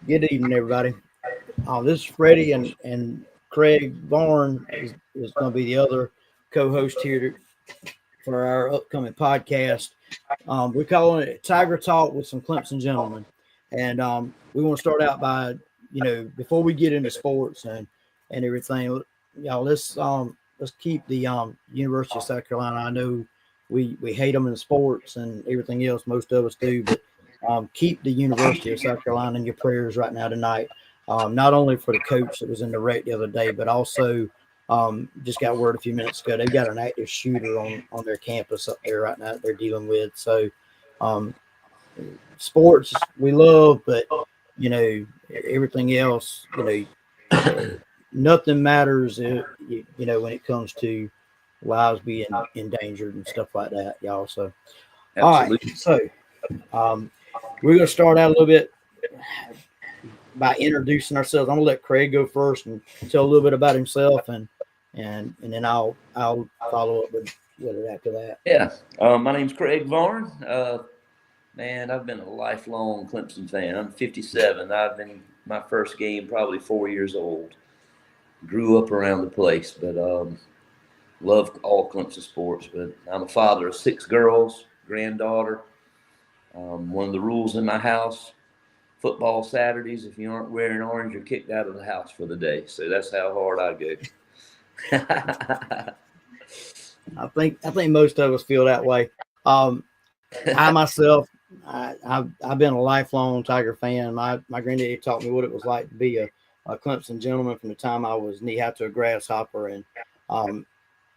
Good evening, everybody. This is Freddie and Craig Vaughn is going to be the other co-host here for our upcoming podcast. We're calling it Tiger Talk with some Clemson gentlemen. And we want to start out by, before we get into sports and everything, let's keep the University of South Carolina. I know we hate them in sports and everything else. Most of us do, but keep the University of South Carolina in your prayers right now tonight. Not only for the coach that was in the wreck the other day, but also just got word a few minutes ago they've got an active shooter on their campus up there right now that they're dealing with. So sports we love, but everything else, nothing matters when it comes to lives being endangered and stuff like that, y'all. So Absolutely. All right, so we're going to start out a little bit by introducing ourselves. I'm going to let Craig go first and tell a little bit about himself, and then I'll follow up with it after that. Yeah, my name's Craig Vaughn. Man, I've been a lifelong Clemson fan. I'm 57. I've been my first game probably 4 years old. Grew up around the place, but love all Clemson sports. But I'm a father of 6 girls, granddaughter. One of the rules in my house, football Saturdays, if you aren't wearing orange, you're kicked out of the house for the day. So that's how hard I go. I think most of us feel that way. I myself, I've been a lifelong Tiger fan. My granddaddy taught me what it was like to be a Clemson gentleman from the time I was knee high to a grasshopper. And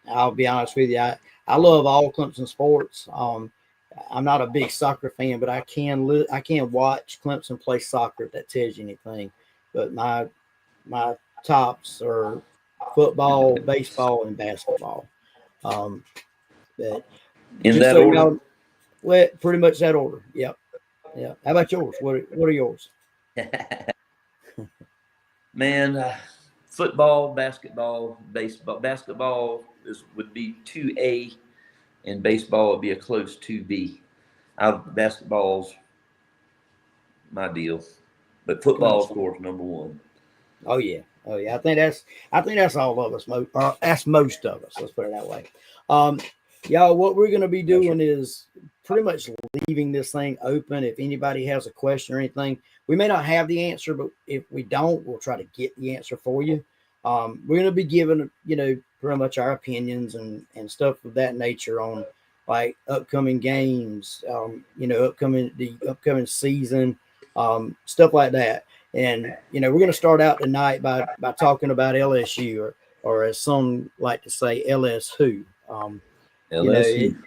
I'll be honest with you, I love all Clemson sports. I'm not a big soccer fan, but I can watch Clemson play soccer if that tells you anything. But my tops are football, baseball, and basketball. But in that so order? Well, pretty much that order. Yep. Yeah. How about yours? What are yours? Man, football, basketball, baseball. Basketball would be 2A, and baseball would be a close 2B. Basketball's my deal, but football, of course, number one. Oh yeah. I think that's all of us. That's most of us. Let's put it that way. Y'all, what we're going to be doing is pretty much leaving this thing open. If anybody has a question or anything, we may not have the answer, but if we don't, we'll try to get the answer for you. We're going to be giving, pretty much our opinions and stuff of that nature on like upcoming games, the upcoming season, stuff like that. And, we're going to start out tonight by talking about LSU or as some like to say, LS-who. LSU.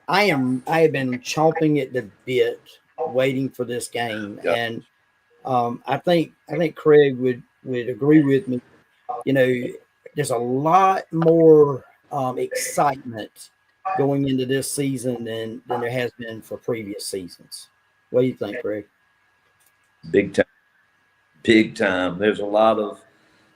I have been chomping at the bit waiting for this game. Yep. And I think Craig would agree with me. There's a lot more excitement going into this season than there has been for previous seasons. What do you think, Craig? Big time. There's a lot of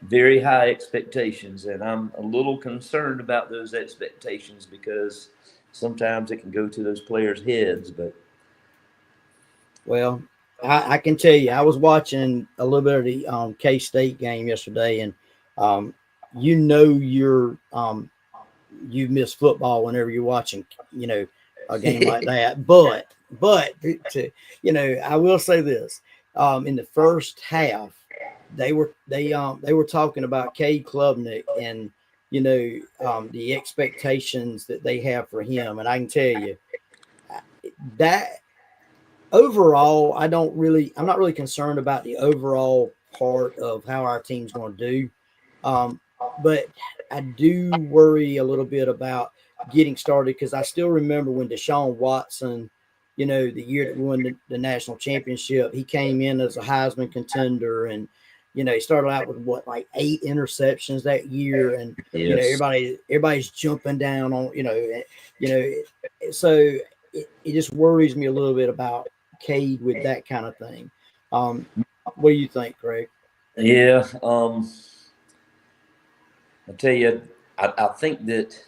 very high expectations, and I'm a little concerned about those expectations because sometimes it can go to those players' heads. But well, I can tell you, I was watching a little bit of the K-State game yesterday, and you miss football whenever you're watching, a game like that. But I will say this: in the first half, they were talking about Cade Klubnik and the expectations that they have for him, and I can tell you that overall, I'm not really concerned about the overall part of how our team's going to do, but I do worry a little bit about getting started because I still remember when Deshaun Watson the year that we won the national championship. He came in as a Heisman contender, and he started out with like 8 interceptions that year, and Yes. everybody's jumping down on so it just worries me a little bit about Cade with that kind of thing. What do you think, Craig? Yeah. I tell you, I think that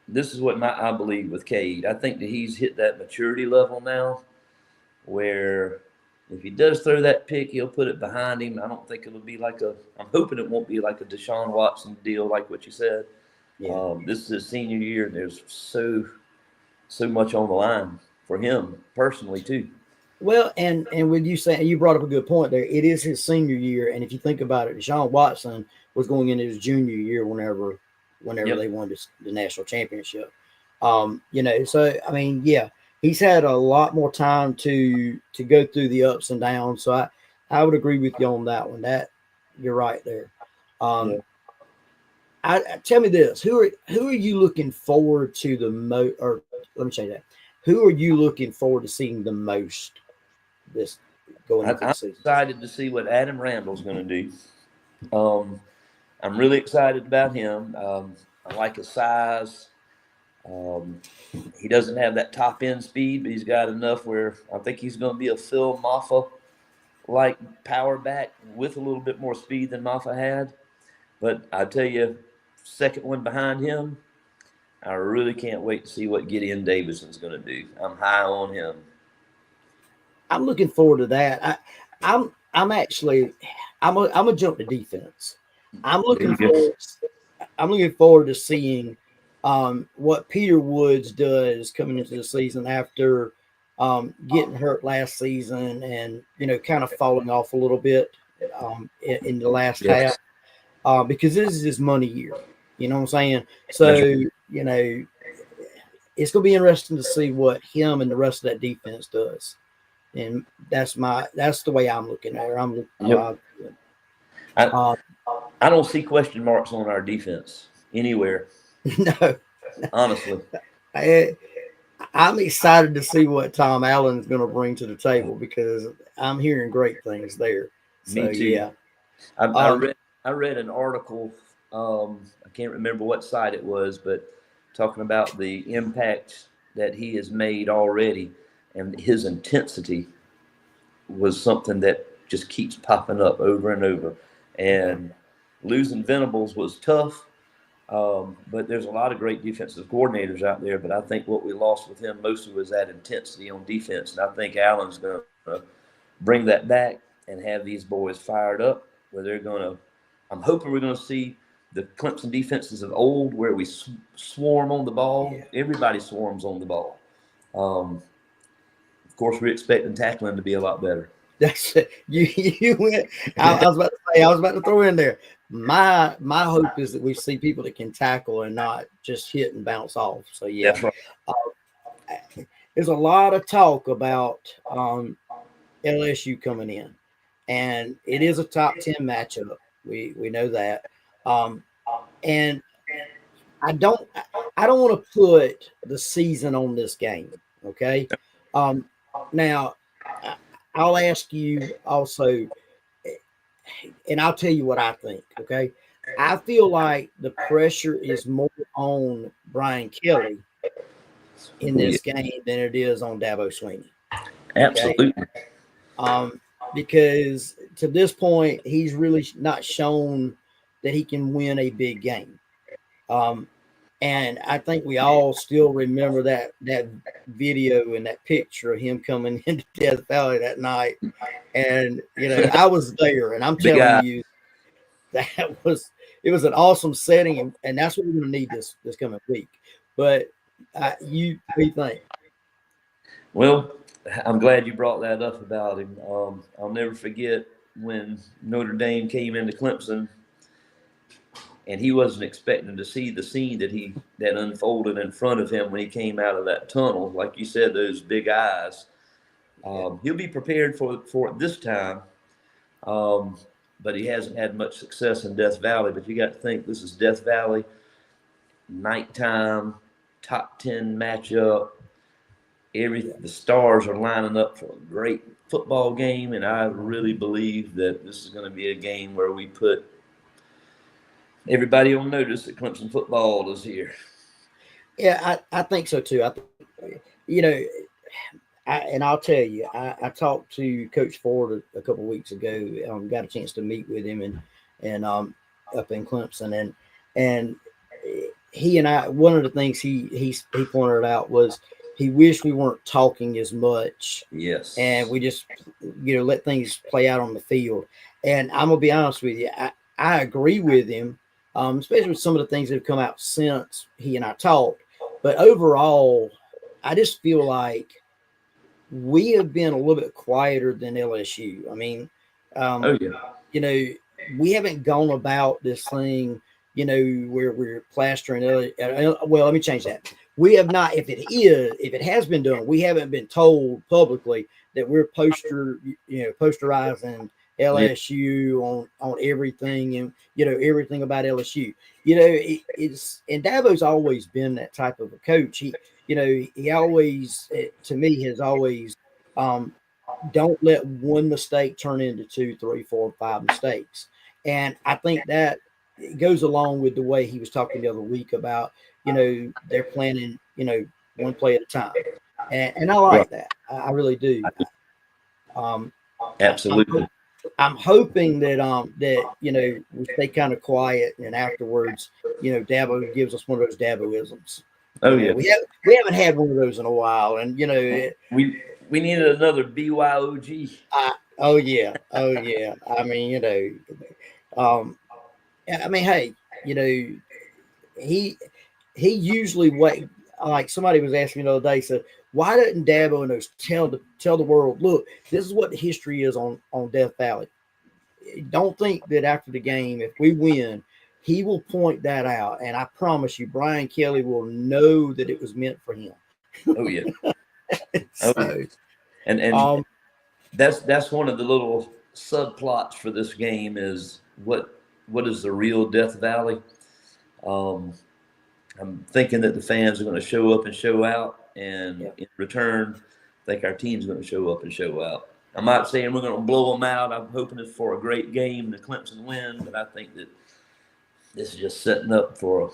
this is what I believe with Cade. I think that he's hit that maturity level now where if he does throw that pick, he'll put it behind him. I don't think it'll be I'm hoping it won't be like a Deshaun Watson deal, like what you said. Yeah. This is his senior year, and there's so much on the line for him personally, too. Well, and with you saying, you brought up a good point there. It is his senior year, and if you think about it, Deshaun Watson was going into his junior year whenever Yep. they won the national championship. So I mean, yeah, he's had a lot more time to go through the ups and downs. So I would agree with you on that one. That you're right there. Yeah. Tell me this: who are you looking forward to the most? Or let me change that. Who are you looking forward to seeing the most this going into the I'm season? excited to see what Adam Randall's going to do. I'm really excited about him. I like his size. He doesn't have that top end speed, but he's got enough where I think he's going to be a Phil Maffa like power back with a little bit more speed than Maffa had. But I tell you, second one behind him, I really can't wait to see what Gideon Davison's going to do. I'm high on him. I'm looking forward to that. I'm actually I'm a jump to defense. I'm looking forward to seeing what Peter Woods does coming into the season after getting hurt last season and kind of falling off a little bit in the last half because this is his money year. You know what I'm saying? So it's going to be interesting to see what him and the rest of that defense does. And that's the way I'm looking at it. I'm looking. Yep. I don't see question marks on our defense anywhere. No, honestly. I'm excited to see what Tom Allen is going to bring to the table because I'm hearing great things there. So, Me too. Yeah, I read an article. I can't remember what site it was, but talking about the impact that he has made already, and his intensity was something that just keeps popping up over and over. And losing Venables was tough, but there's a lot of great defensive coordinators out there. But I think what we lost with him mostly was that intensity on defense, and I think Allen's going to bring that back and have these boys fired up. Where they're going to, I'm hoping we're going to see the Clemson defenses of old, where we swarm on the ball. Yeah. Everybody swarms on the ball. Of course, we're expecting tackling to be a lot better. That's you went. I was about to say. I was about to throw in there. My hope is that we see people that can tackle and not just hit and bounce off. So yeah, that's right. There's a lot of talk about LSU coming in, and it is a top 10 matchup. We know that, and I don't want to put the season on this game. Okay, now I'll ask you also, and I'll tell you what I think. Okay, I feel like the pressure is more on Brian Kelly in this game than it is on Dabo Swinney. Absolutely. Because to this point, he's really not shown that he can win a big game. And I think we all still remember that video and that picture of him coming into Death Valley that night. And, I was there, and I'm telling you, it was an awesome setting, and that's what we're going to need this coming week. But what do you think? Well, I'm glad you brought that up about him. I'll never forget when Notre Dame came into Clemson, and he wasn't expecting to see the scene that unfolded in front of him when he came out of that tunnel. Like you said, those big eyes. He'll be prepared for it this time, but he hasn't had much success in Death Valley. But you got to think, this is Death Valley, nighttime, top 10 matchup. The stars are lining up for a great football game, and I really believe that this is going to be a game where we put everybody on notice that Clemson football is here. Yeah, I think so too. You know, and I'll tell you, I talked to Coach Ford a couple of weeks ago. Got a chance to meet with him and up in Clemson, and he and I, one of the things he pointed out was he wished we weren't talking as much, Yes, and we just let things play out on the field. And I'm gonna be honest with you, I agree with him, especially with some of the things that have come out since he and I talked. But overall, I just feel like we have been a little bit quieter than LSU. I mean, oh um, yeah, you know, we haven't gone about this thing, where we're plastering. Well, let me change that. We have not. If it has been done, we haven't been told publicly that we're posterizing yeah, LSU on everything, and everything about LSU. It's and Dabo's always been that type of a coach. He always, to me, has always, um, don't let one mistake turn into two, three, four, five mistakes. And I think that it goes along with the way he was talking the other week about, they're planning, one play at a time. And I right, like that. I really do. Um, I'm absolutely. I'm hoping that we stay kind of quiet, and afterwards, Dabo gives us one of those Daboisms. Oh yeah, We haven't had one of those in a while, and we needed another BYOG. oh yeah, oh yeah. I mean, I mean, hey, he he usually like somebody was asking me the other day, said, why doesn't Dabo and those tell the world, look, this is what the history is on Death Valley. Don't think that after the game, if we win, he will point that out, and I promise you, Brian Kelly will know that it was meant for him. Oh yeah, oh yeah, So, and um, that's one of the little subplots for this game is what is the real Death Valley. Um, I'm thinking that the fans are going to show up and show out, and yeah, in return, I think our team's going to show up and show out. I'm not saying we're going to blow them out. I'm hoping it's for a great game, the Clemson win, but I think that this is just setting up for if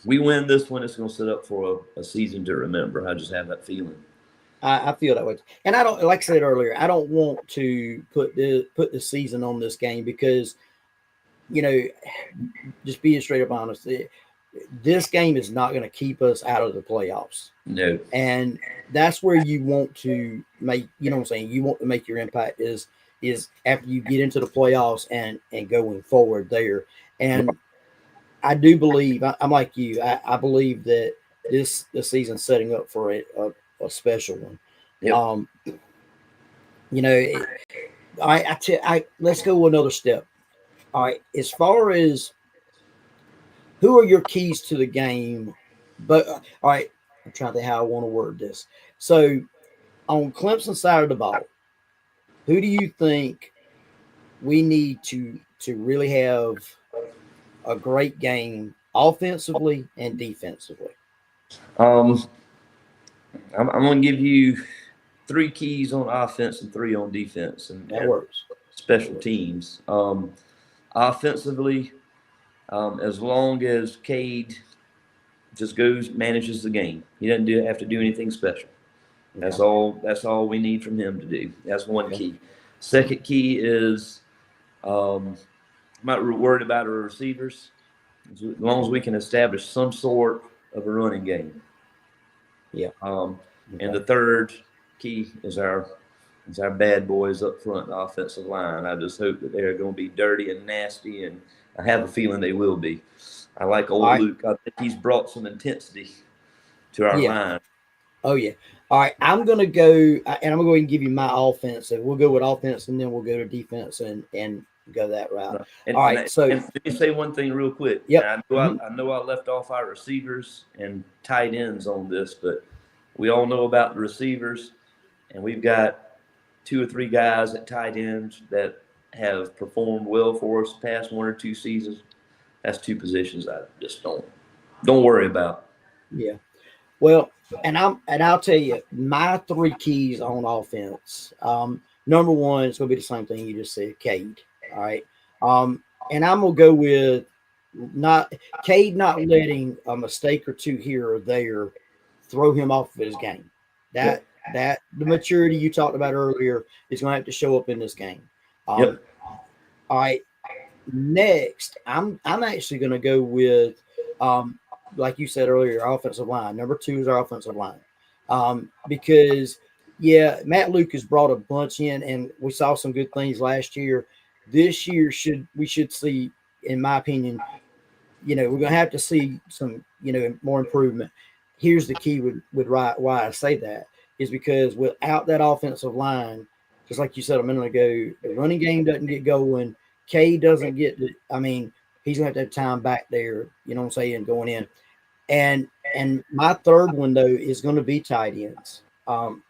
we win this one, it's going to set up for a season to remember. I just have that feeling. I feel that way, and I don't, like I said earlier, I don't want to put the season on this game because you know, just being straight up honest, this game is not going to keep us out of the playoffs. No, And that's where you want to make, what I'm saying, you want to make your impact is after you get into the playoffs and going forward there. And I do believe, I'm like you, I believe that the season's setting up for a special one. yep. Um, you know, it, let's go another step. All right, as far as who are your keys to the game? But all right, I'm trying to think how I want to word this. So on Clemson side of the ball, who do you think we need to really have a great game offensively and defensively? Um, I'm going to give you three keys on offense and three on defense That and works. That special works. teams. Offensively, as long as Cade just manages the game, he doesn't have to do anything special. That's Okay. all. That's all we need from him to do. That's one Okay. key. Second key is I'm not worried about our receivers. As long as we can establish some sort of a running game. Yeah. Um, and Okay. the third key is our bad boys up front, the offensive line. I just hope that they're going to be dirty and nasty, and I have a feeling they will be. I like All old right. Luke. I think he's brought some intensity to our Yeah. line. Oh yeah. All right. I'm gonna go, and I'm going to give you my offense. And we'll go with offense, and then we'll go to defense and go that route. And, All and, right. So and let me say one thing real quick. yep. And Mhm. I know I left off our receivers and tight ends on this, but we all know about the receivers, and we've got two or three guys at tight ends that have performed well for us past one or two seasons. That's two positions I just don't worry about. Yeah. Well, I'll tell you my three keys on offense. Number one, it's gonna be the same thing you just said, Cade. All right. And I'm gonna go with not Cade not letting a mistake or two here or there throw him off of his game. Yep. That the maturity you talked about earlier is gonna have to show up in this game. Yep. All right. Next, I'm actually gonna go with like you said earlier, offensive line. Number two is our offensive line. Because yeah, Matt Lucas brought a bunch in, and we saw some good things last year. This year we should see, in my opinion, we're gonna have to see some, more improvement. Here's the key with why I say that is because without that offensive line, just like you said a minute ago, the running game doesn't get going. K doesn't get the, I mean, he's gonna have time back there, you know what I'm saying, going in. And my third one though is going to be tight ends. I'm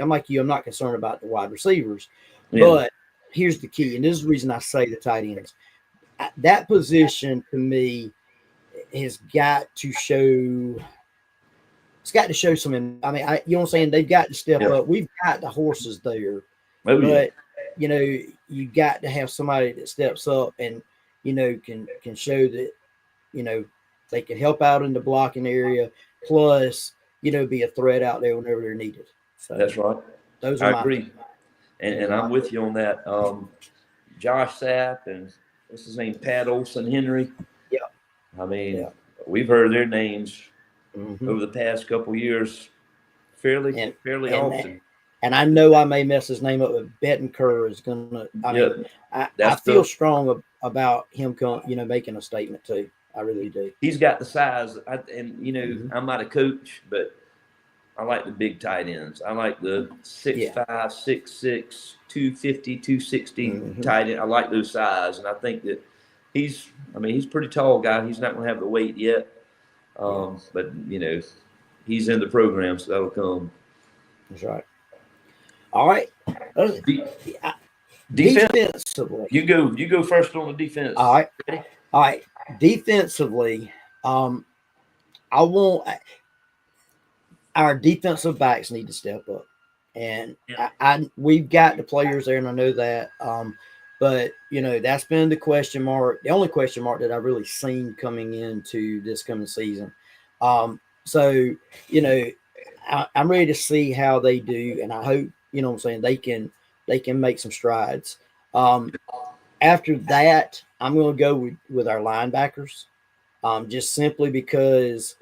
like you. I'm not concerned about the wide receivers, Yeah. but here's the key, and this is the reason I say the tight ends. That position to me has got to show. It's got to show some. You know what I'm saying? They've got to step Yep. up. We've got the horses there, Oh, yeah. but you got to have somebody that steps up and can show that they can help out in the blocking area, plus be a threat out there whenever they're needed. So That's right. those are I my agree. And I'm with you on that. Josh Sapp and what's his name? Pat Olson Henry. Yeah. I mean, Yeah. we've heard their names Mm-hmm. over the past couple years fairly often. And I know I may mess his name up, but Bettencourt is gonna. I feel strong about him making a statement too. I really do. He's got the size, Mm-hmm. I'm not a coach, but I like the big tight ends. I like the 6'5", 6'6", 250, 260 tight end. I like those size, and I think that he's pretty tall guy. He's not going to have the weight yet, but he's in the program, so that'll come. That's right. All right. Defensively, you go first on the defense. All right. Ready? All right. Defensively, I want our defensive backs need to step up, and we've got the players there, and I know that. But that's been the question mark, the only question mark that I've really seen coming into this coming season. So I'm ready to see how they do, and I hope what I'm saying they can make some strides. After that, I'm going to go with our linebackers, just simply because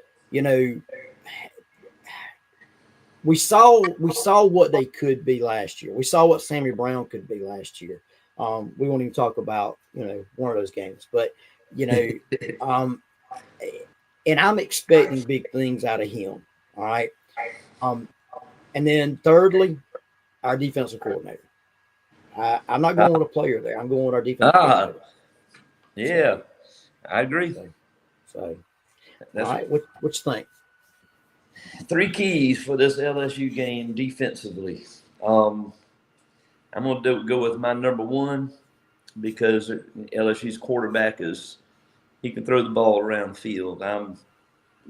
we saw what they could be last year. We saw what Sammy Brown could be last year. We won't even talk about one of those games, but and I'm expecting big things out of him. All right. And then thirdly, our defensive coordinator. I'm not going with a player there. I'm going with our defensive coordinator. Yeah, so, I agree. So all right, what you think? 3 keys for this LSU game defensively. I'm going to go with my number one because LSU's quarterback he can throw the ball around the field.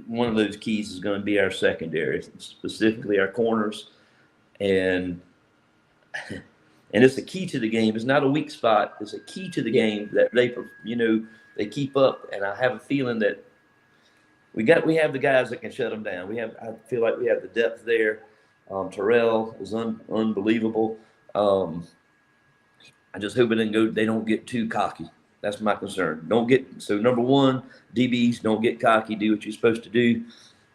One of those keys is going to be our secondary, specifically our corners, and it's a key to the game. It's not a weak spot. It's a key to the game that they keep up, and I have a feeling that we have the guys that can shut them down. I feel like we have the depth there. Terrell is unbelievable. I just hope they don't get too cocky. That's my concern. Number one, DBs don't get cocky. Do what you're supposed to do.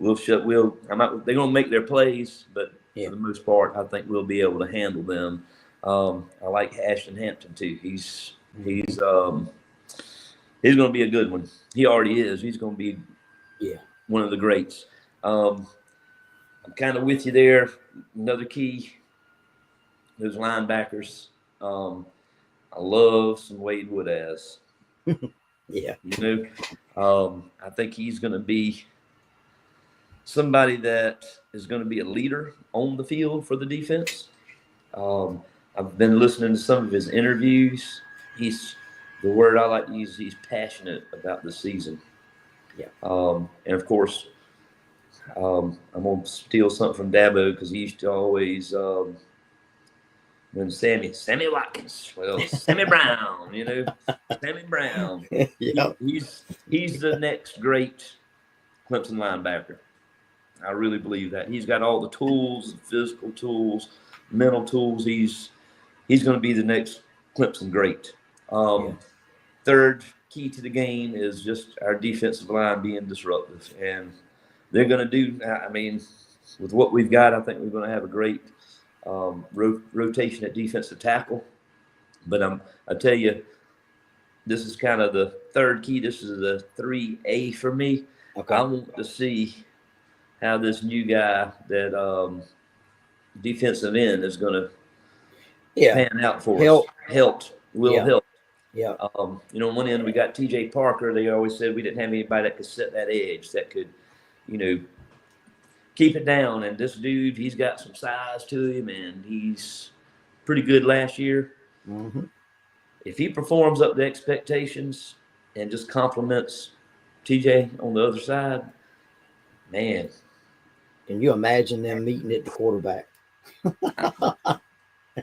They're gonna make their plays, but for the most part, I think we'll be able to handle them. I like Ashton Hampton too. He's going to be a good one. He already is. He's going to be one of the greats. I'm kind of with you there. Another key, those linebackers. I love some Wade Woodaz. Yeah. I think he's going to be somebody that is going to be a leader on the field for the defense. I've been listening to some of his interviews. The word I like to use, he's passionate about the season. Yeah. And of course, I'm gonna steal something from Dabo because he used to always when Sammy Watkins, well, Sammy Brown, Sammy Brown. Yeah. He's the next great Clemson linebacker. I really believe that. He's got all the tools, physical tools, mental tools. He's going to be the next Clemson great. Third key to the game is just our defensive line being disruptive, and they're going to do. I mean, with what we've got, I think we're going to have a great rotation at defensive tackle. But I tell you, this is kind of the third key. This is the 3A for me. Okay. I want to see how this new guy that defensive end is going to pan out for us. Help. Yeah. On one end we got TJ Parker. They always said we didn't have anybody that could set that edge, that could, keep it down. And this dude, he's got some size to him, and he's pretty good last year. Mm-hmm. If he performs up to expectations and just complements TJ on the other side, man. Can you imagine them meeting at the quarterback?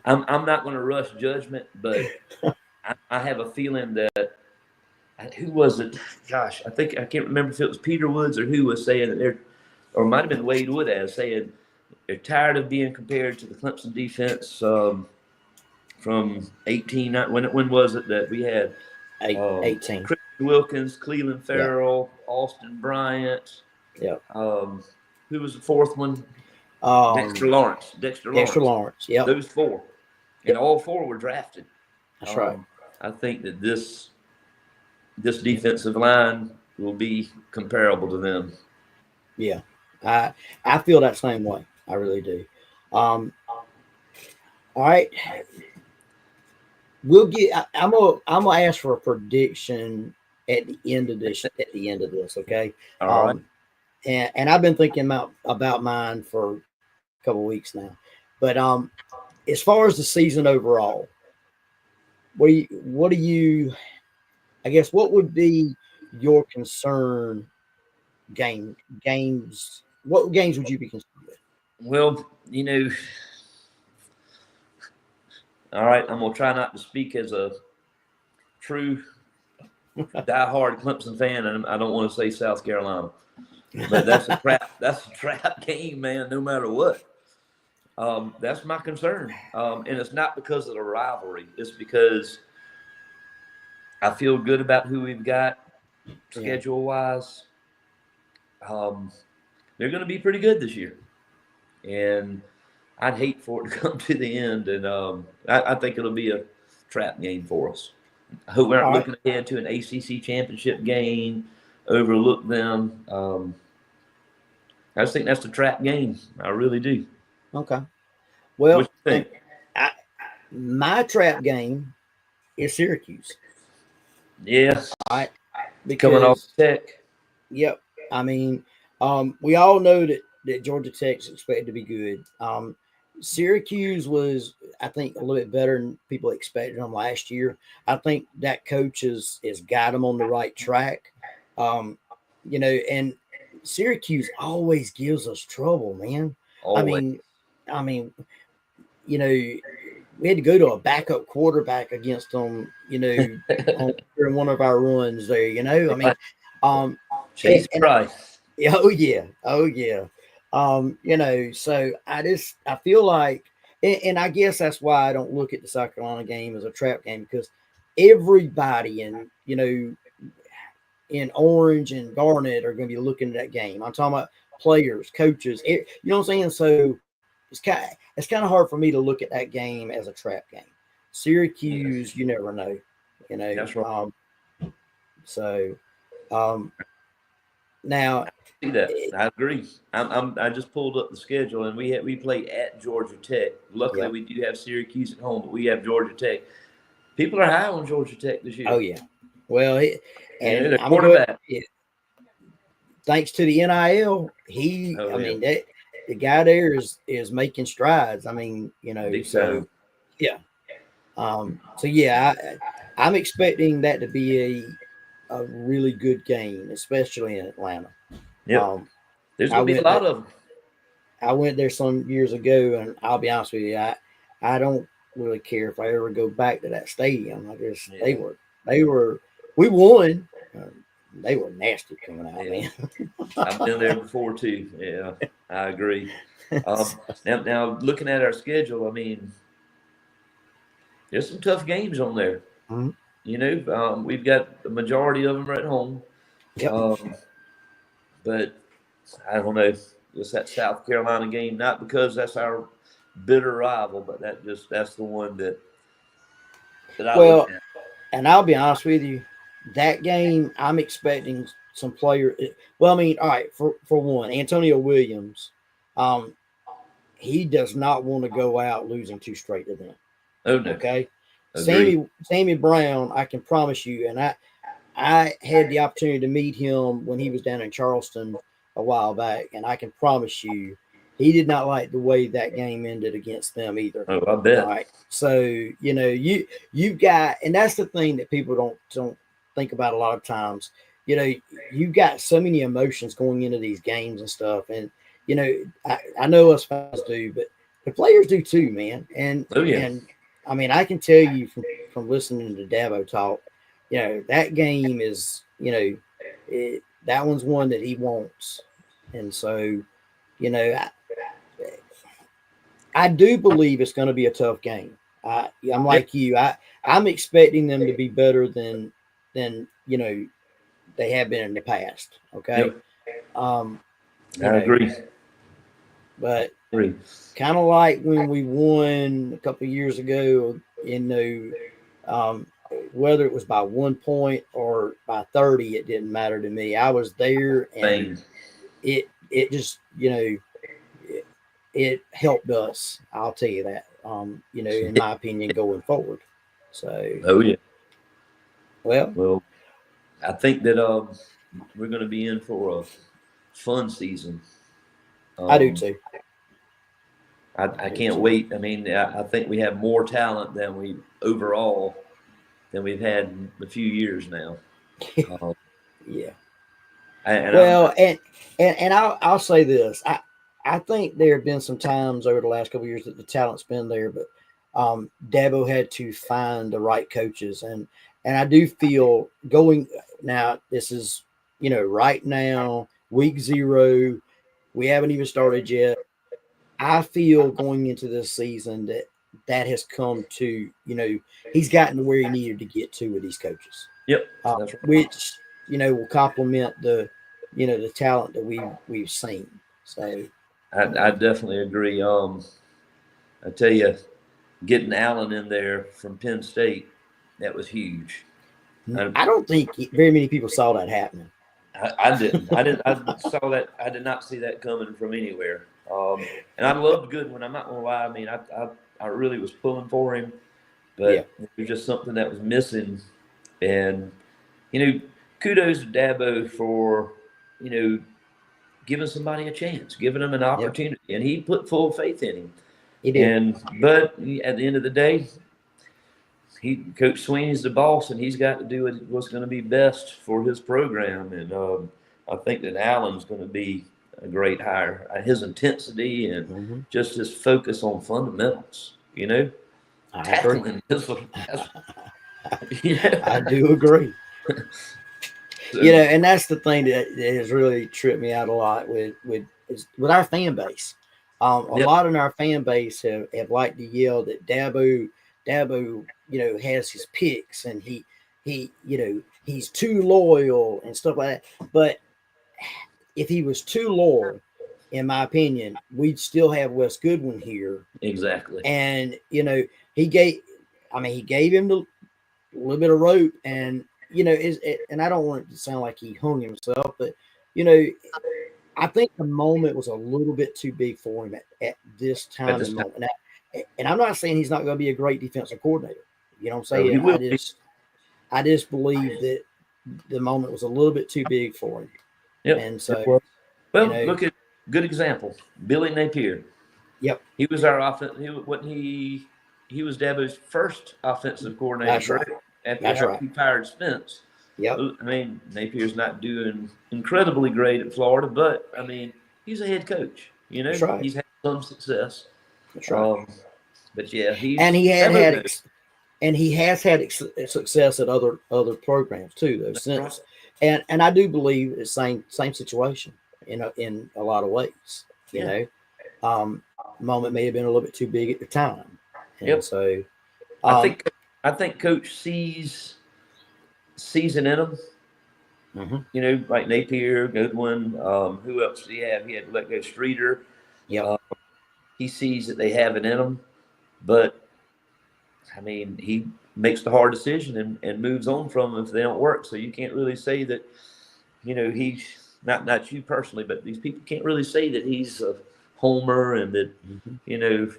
I'm not going to rush judgment, but I have a feeling that who was it? Gosh, I can't remember if it was Peter Woods or who was saying that or it might have been Wade Wood as saying they're tired of being compared to the Clemson defense from 18. When was it that we had 18? Chris Wilkins, Cleveland Farrell, Austin Bryant. Yeah. Who was the fourth one? Dexter Lawrence. Yeah. Those four. And all four were drafted. That's right. I think that this defensive line will be comparable to them. Yeah. I feel that same way. I really do. All right. We'll get I'm gonna ask for a prediction at the end of this, okay? All right. And I've been thinking about mine for a couple of weeks now. But as far as the season overall, what do you I guess what would be your concern games? What games would you be concerned with? Well, all right, I'm gonna try not to speak as a true diehard Clemson fan, and I don't want to say South Carolina, but that's a trap. That's a trap game, man. No matter what, that's my concern, and it's not because of the rivalry. It's because I feel good about who we've got schedule wise. They're going to be pretty good this year, and I'd hate for it to come to the end, and I think it'll be a trap game for us. I hope we're not looking ahead to an ACC championship game, overlook them. I just think that's the trap game. I really do. Okay. Well, what you think? My trap game is Syracuse. Yes. Coming off Tech. Yep. I mean, we all know that Georgia Tech's expected to be good. Syracuse was, I think, a little bit better than people expected them last year. I think that coach has got them on the right track. And Syracuse always gives us trouble, man. Always. I mean, we had to go to a backup quarterback against them, during one of our runs there, Chase Price. Oh yeah. So I feel like, and I guess that's why I don't look at the South Carolina game as a trap game, because everybody in orange and garnet are going to be looking at that game. I'm talking about players, coaches, you know what I'm saying? So it's kind of hard for me to look at that game as a trap game. Syracuse, you never know, That's right. Now, I see that. I agree. I just pulled up the schedule, and we play at Georgia Tech. Luckily, we do have Syracuse at home, but we have Georgia Tech. People are high on Georgia Tech this year. Oh yeah. Well, and I'm quarterback. Thanks to the NIL, the guy there is making strides. I mean, so I'm expecting that to be a really good game, especially in Atlanta. Yep. There's I going to be a went lot there, of them. I went there some years ago, and I'll be honest with you, I don't really care if I ever go back to that stadium. I just Yeah. they were we won. They were nasty coming out, Yeah. man. I've been there before too. Yeah, I agree. Now looking at our schedule, I mean, there's some tough games on there. Mhm. We've got the majority of them are at home, Yep. um, but I don't know. Just that South Carolina game, not because that's our bitter rival, but that's the one that I look Well, at. and I'll be honest with you, that game I'm expecting some player. Well, I mean, all right, for one, Antonio Williams, um, he does not want to go out losing two straight to them. Oh no, Okay, agree. Sammy Brown, I can promise you, and I had the opportunity to meet him when he was down in Charleston a while back, and I can promise you, he did not like the way that game ended against them either. Oh, I All bet. right, so you've got, and that's the thing that people don't think about a lot of times. You've got so many emotions going into these games and stuff, and I know us fans do, but the players do too, man. And Oh yeah, and I mean, I can tell you from listening to Dabo talk, that game is, that one's one that he wants. And so, you know, I, I do believe it's going to be a tough game. I'm yep, like you. I'm expecting them to be better than they have been in the past. Okay. yep. Um, I you know, agree. but Agree. kind of like when we won a couple of years ago, um, whether it was by 1 point or by 30, it didn't matter to me. I was there, and Thing. it just it helped us. I'll tell you that. In my opinion, going forward. So, Oh yeah. well, Well, I think that we're going to be in for a fun season. I do Um, too. I I do can't too. wait. I mean, I think we have more talent than we've had in a few years now. Um, Yeah. and Well, and I'll say this. I think there have been some times over the last couple of years that the talent's been there, but Dabo had to find the right coaches, and I do feel going now. This is right now week 0. We haven't even started yet. I feel going into this season that has come to he's gotten to where he needed to get to with these coaches, yep, that's right. which will complement the talent that we've seen. So you I know, definitely agree. I tell you, getting Allen in there from Penn State, that was huge. I, I don't think very many people saw that happening. I didn't. I didn't. I saw that. I did not see that coming from anywhere. And I loved Goodwin. I'm not gonna lie. I mean, I really was pulling for him, Yeah, but there's just something that was missing. And kudos to Dabo for giving somebody a chance, giving him an yep, opportunity, and he put full faith in him. he did. But at the end of the day, Coach Sweeney's the boss, and he's got to do what's going to be best for his program. And I think that Allen's going to be a great hire. His intensity and Hmm. just his focus on fundamentals, I agree. tackling. That's, yeah. I do agree. So, And that's the thing that has really tripped me out a lot with our fan base. A yep. lot in our fan base have liked to yell that Dabo, has his picks, and he's too loyal and stuff like that. But if he was too loyal, in my opinion, we'd still have Wes Goodwin here. Exactly. And he gave, he gave him the little bit of rope, and and I don't want it to sound like he hung himself, but you know, I think the moment was a little bit too big for him at this At time this and time, moment. And I'm not saying he's not going to be a great defensive coordinator. You know what I'm oh, he saying? will be. I just believe that the moment was a little bit too big for him, Yep, and it so was. you Well, know, look at good example. Billy Napier. yep, He was our offense. He was Dabo's first offensive coordinator, that's right, correct? After that's right, he fired Spence. yep, I mean, Napier's not doing incredibly great at Florida, but I mean, he's a head coach. You know, That's right. he's had some success. That's right. But yeah, And he never had knew. and he has had success at other programs too, though. That's Since right. and I do believe it's same situation in a lot of ways. You Yeah. know, moment may have been a little bit too big at the time, and Yep. so I um, think I think Coach sees it in him. mhm. You know, like Napier, Goodwin. Who else did he have? He had to let go Streeter. Yep. Uh, he sees that they have it in them, but I mean, he makes the hard decision and moves on from them if they don't work. So you can't really say that, you know, he's not you personally, but these people can't really say that he's a homer and that, Mhm. you know,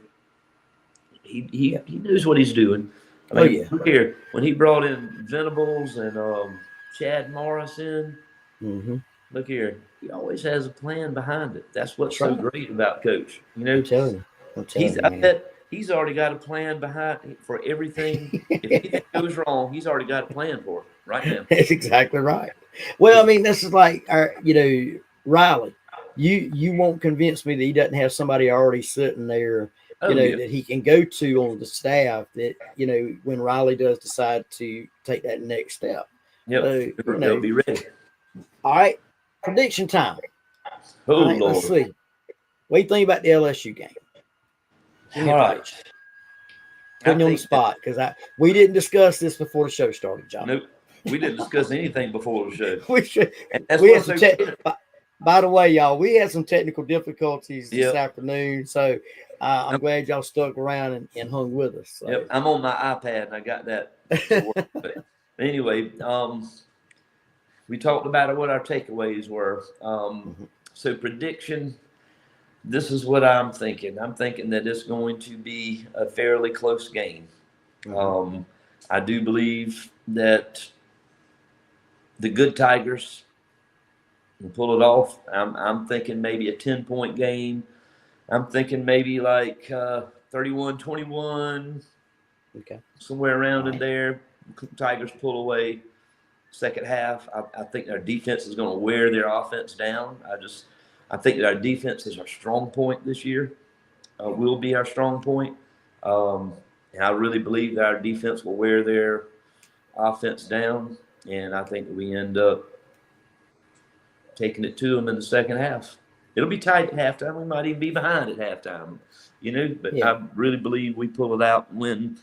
Yep. he knows what he's doing. I Oh mean, yeah. look here, when he brought in Venables and Chad Morris in, Hmm. look here, he always has a plan behind it. That's what's That's so right. great about Coach. You I'm know, telling you. I'm telling you, I man. bet he's already got a plan behind for everything. If anything goes wrong, he's already got a plan for it right now. That's exactly right. Well, I mean, this is like our, Riley. You won't convince me that he doesn't have somebody already sitting there, Oh yeah, that he can go to on the staff that, when Riley does decide to take that next step. yep, So, they'll be ready. all right, prediction time. Oh All right, let's Lord. see. What do you think about the LSU game? Give me a All right, prediction. I Putting you on the think that spot because we didn't discuss this before the show started, John. nope, we didn't discuss anything before the show, we should. and that's We had what's some so tech. great. By the way, y'all, we had some technical difficulties this Yep, afternoon, so I'm I'm, glad y'all stuck around and hung with us. So, yep, I'm on my iPad and I got that to work. But anyway, we talked about what our takeaways were. mhm, So prediction. This is what I'm thinking. I'm thinking that it's going to be a fairly close game. mhm, Um, I do believe that the good Tigers can pull it off. I'm thinking maybe a 10-point game. I'm thinking maybe like 31-21, okay, somewhere all around in right, there. Tigers pull away second half. I think our defense is going to wear their offense down. I think that our defense is our strong point this year. Will be our strong point. And I really believe that our defense will wear their offense down. And I think we end up taking it to them in the second half. It'll be tight at halftime. We might even be behind at halftime, but yeah, I really believe we pull it out and win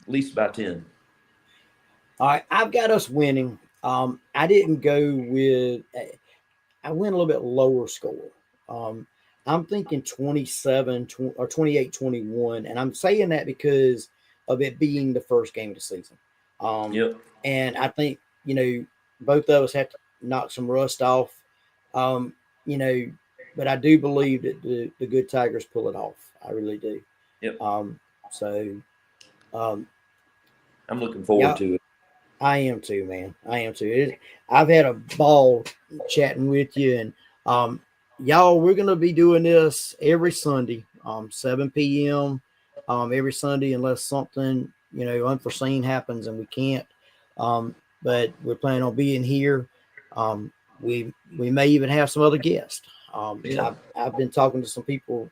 at least by 10. all right. I've got us winning. I didn't go with. I went a little bit lower score. Um, I'm thinking 27 or 28-21, and I'm saying that because of it being the first game of the season. Um, Yep. and I think, both of us have to knock some rust off, um, you know, but I do believe that the good Tigers pull it off. I really do. Yep. So, um, I'm looking forward yeah, to it. I am too, man. I am too. I've had a ball chatting with you, and y'all, we're gonna be doing this every Sunday, 7 p.m. Every Sunday, unless something unforeseen happens and we can't. But we're planning on being here. We may even have some other guests. Yeah. I've been talking to some people,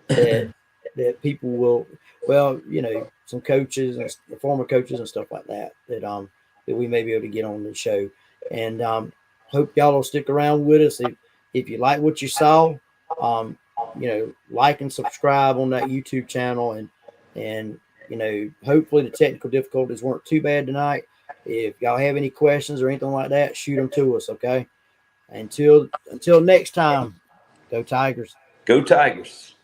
that people will, well, some coaches and former coaches and stuff like that we may be able to get on the show, and hope y'all will stick around with us. If you like what you saw, um like and subscribe on that YouTube channel, and hopefully the technical difficulties weren't too bad tonight. If y'all have any questions or anything like that, shoot them to us. Okay, until next time, go Tigers. Go Tigers.